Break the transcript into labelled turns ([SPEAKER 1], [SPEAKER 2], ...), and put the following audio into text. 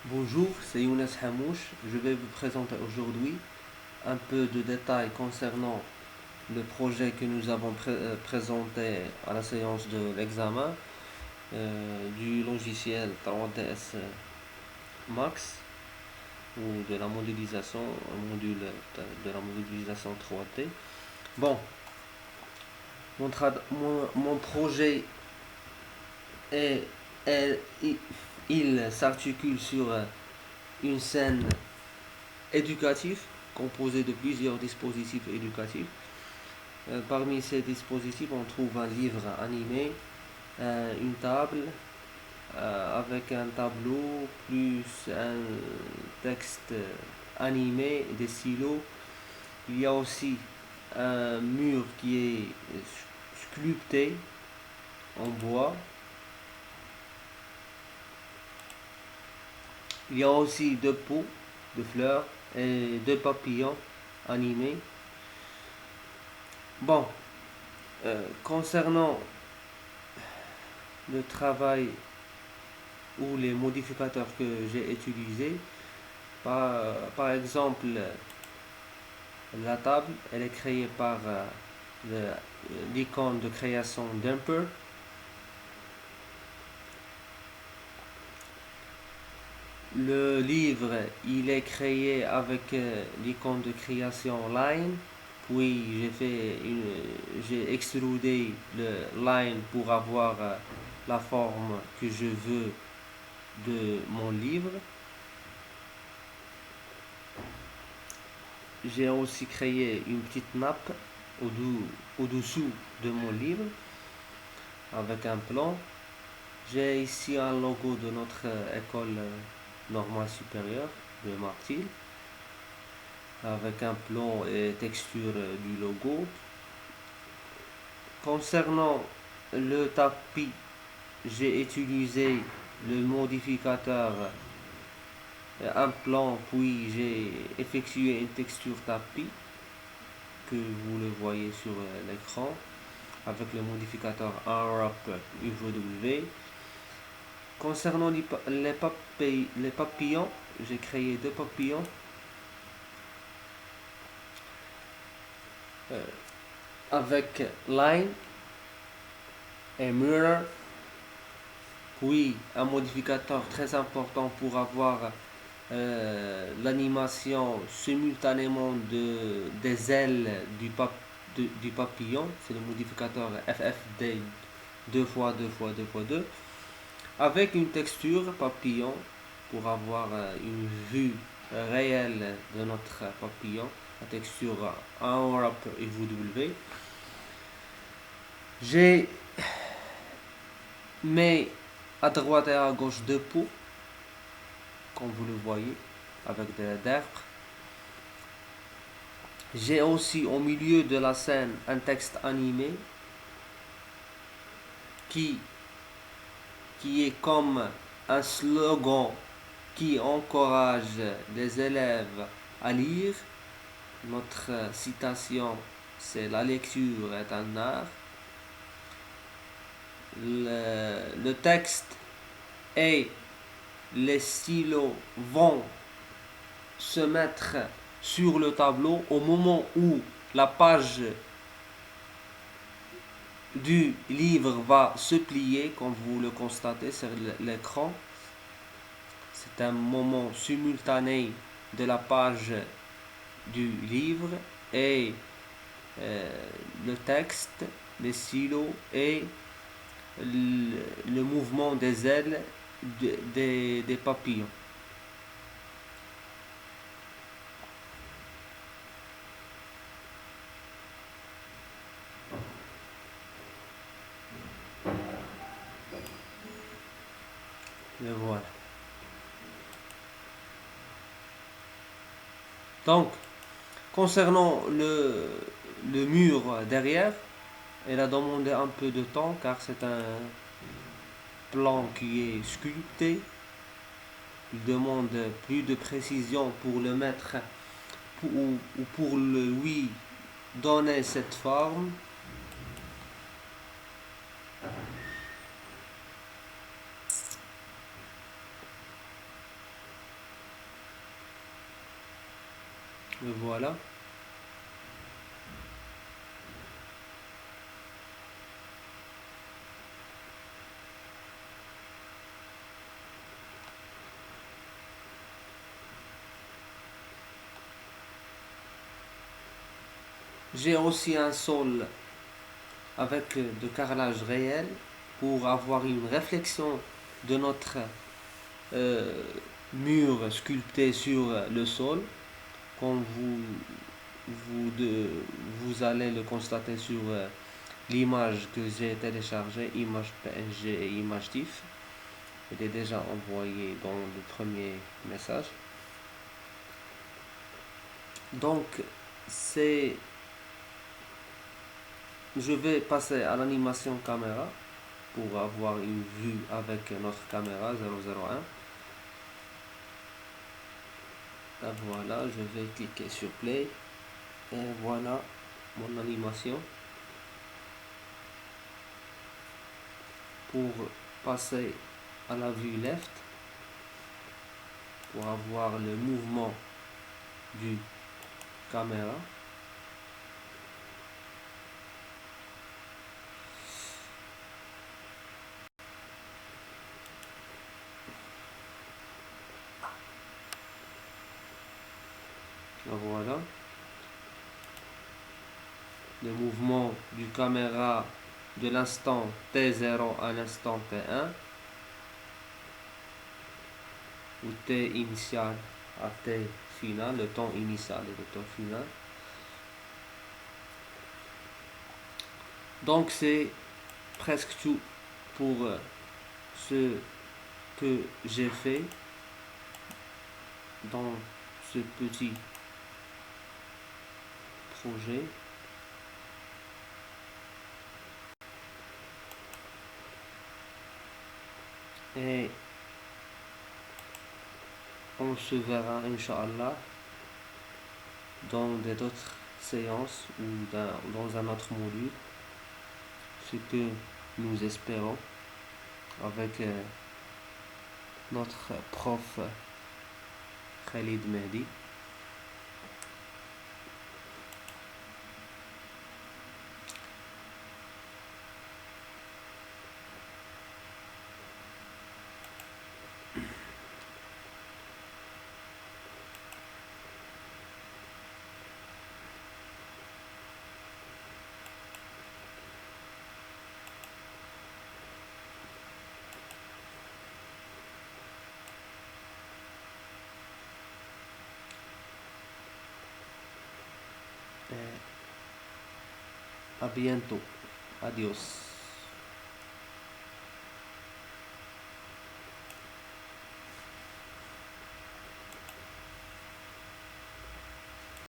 [SPEAKER 1] Bonjour, c'est Younes Hamouche. Je vais vous présenter aujourd'hui un peu de détails concernant le projet que nous avons présenté à la séance de l'examen du logiciel 3ds Max ou de la modélisation, un module de la modélisation 3D. Bon, mon projet est, est- il, il s'articule sur une scène éducative composée de plusieurs dispositifs éducatifs. Parmi ces dispositifs, on trouve un livre animé, une table avec un tableau, plus un texte animé, des stylos. Il y a aussi un mur qui est sculpté en bois. Il y a aussi deux pots de fleurs et deux papillons animés. Bon, concernant le travail ou les modificateurs que j'ai utilisés, par exemple, la table, elle est créée par l'icône de création Dumper. Le livre, il est créé avec l'icône de création Line. Puis j'ai extrudé le line pour avoir la forme que je veux de mon livre. J'ai aussi créé une petite nappe au-dessous de mon livre avec un plan. J'ai ici un logo de notre école normale supérieure de Martil avec un plan et texture du logo. Concernant le tapis, j'ai utilisé le modificateur un plan, puis j'ai effectué une texture tapis que vous le voyez sur l'écran avec le modificateur Unwrap UVW. Concernant les papillons, j'ai créé deux papillons euh, avec line et mirror, puis un modificateur très important pour avoir l'animation simultanément des ailes du papillon. C'est le modificateur FFD 2x2x2x2 avec une texture papillon pour avoir une vue réelle de notre papillon, la texture Unwrap UV. J'ai mis à droite et à gauche deux pots, comme vous le voyez, avec des d'arbres. J'ai aussi au milieu de la scène un texte animé qui, qui est comme un slogan qui encourage les élèves à lire. Notre citation, c'est la lecture est un art. Le texte et les stylos vont se mettre sur le tableau au moment où la page du livre va se plier, comme vous le constatez sur l'écran. C'est un moment simultané de la page du livre et le texte, les stylos et le mouvement des ailes des papillons. Et voilà. Donc, concernant le mur derrière, elle a demandé un peu de temps car c'est un plan qui est sculpté. Il demande plus de précision pour le mettre ou pour lui donner cette forme. Le voilà. J'ai aussi un sol avec de carrelage réel pour avoir une réflexion de notre euh, mur sculpté sur le sol. Comme vous allez le constater sur l'image que j'ai téléchargée, image PNG et image TIFF. Elle est déjà envoyée dans le premier message. Donc, c'est, je vais passer à l'animation caméra pour avoir une vue avec notre caméra 001. Et voilà, je vais cliquer sur play et voilà mon animation. Pour passer à la vue left, pour avoir le mouvement du caméra. Voilà. Le mouvement du caméra de l'instant T0 à l'instant T1 ou T initial à T final, le temps initial et le temps final. Donc c'est presque tout pour ce que j'ai fait dans ce petit projet. Et on se verra, Inch'Allah, dans d'autres séances ou dans un autre module. Ce que nous espérons avec notre prof Khalid Mehdi. Et à bientôt. Adios.